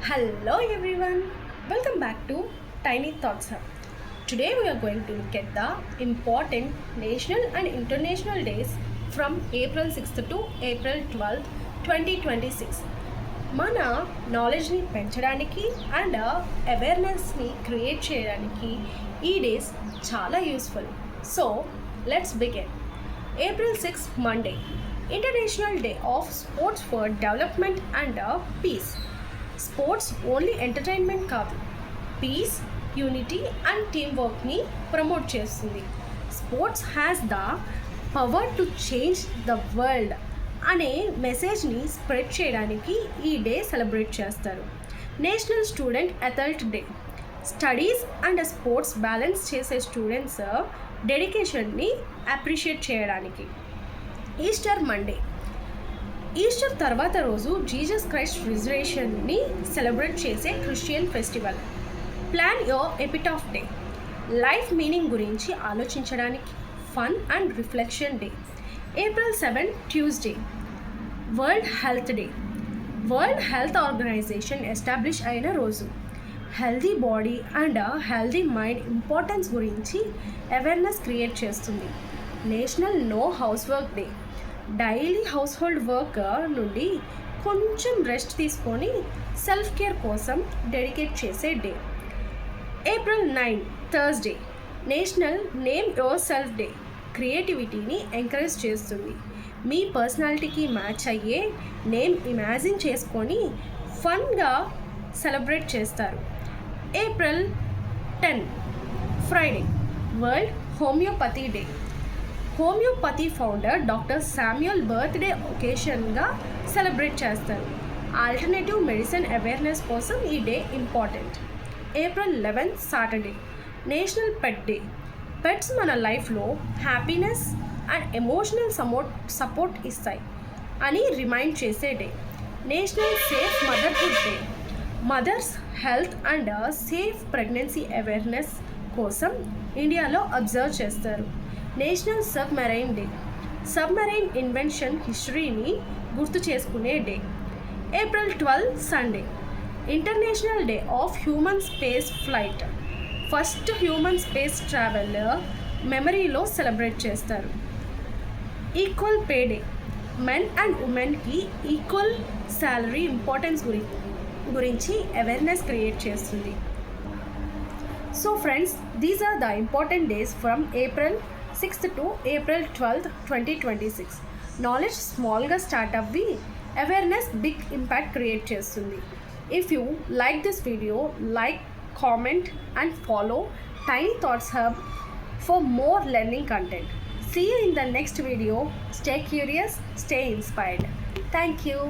Hello everyone, welcome back to Tiny Thoughts Hub. Today we are going to look at the important national and international days from April 6th to April 12th, 2026. మన నాలెడ్జ్ని పెంచడానికి and అవేర్నెస్ని create చేయడానికి ఈ days చాలా useful. So let's begin. April 6 Monday, international day of sports for development and peace. Sports only entertainment కాదు, peace, unity and team వర్క్ని promote చేస్తుంది. Sports has the power to change the world అనే మెసేజ్ని spread చేయడానికి ఈ day celebrate చేస్తారు. National student athlete day, studies and sports balance చేసే students డెడికేషన్ని అప్రిషియేట్ చేయడానికి. ఈస్టర్ మండే, ఈస్టర్ తర్వాత రోజు జీసస్ క్రైస్ట్ రిజరేషన్ని సెలబ్రేట్ చేసే Christian festival. Plan your epitaph day, life meaning గురించి ఆలోచించడానికి fun and reflection day. April 7 Tuesday, world health day. World Health Organization establish అయిన రోజు. Healthy body and healthy mind importance గురించి awareness create చేస్తుంది. National no house work day, daily household work నుండి కొంచెం rest తీసుకొని self care కోసం dedicate చేసే day. April 9 Thursday, national name yourself day. క్రియేటివిటీని ఎంకరేజ్ చేస్తుంది. మీ పర్సనాలిటీకి మ్యాచ్ అయ్యే నేమ్ ఇమాజిన్ చేసుకొని ఫన్గా సెలబ్రేట్ చేస్తారు. April 10 Friday, world homeopathy day. Homeopathy founder doctor Samuel birthday ఒకేషన్గా సెలబ్రేట్ చేస్తారు. ఆల్టర్నేటివ్ మెడిసిన్ అవేర్నెస్ కోసం ఈ day important. April 11 Saturday, national pet day. Pets మన లైఫ్లో హ్యాపీనెస్ అండ్ ఎమోషనల్ సపోర్ట్ ఇస్తాయి అని రిమైండ్ చేసే day. National safe motherhood day, mothers health and safe pregnancy awareness కోసం ఇండియాలో అబ్జర్వ్ చేస్తారు. National submarine day, submarine invention హిస్టరీని గుర్తు చేసుకునే day. April 12 Sunday, international day of human space flight. First human space travel మెమరీలో celebrate చేస్తారు. Equal pay day, men and ఉమెన్కి equal salary importance గురించి అవేర్నెస్ క్రియేట్ చేస్తుంది. So friends, these are the important days from April 6th to April 12th, 2026. Knowledge స్మాల్గా start అవ్వి awareness big impact create చేస్తుంది. If you like this video, like, comment and follow Tiny Thoughts Hub for more learning content. See you in the next video. Stay curious, stay inspired. Thank you.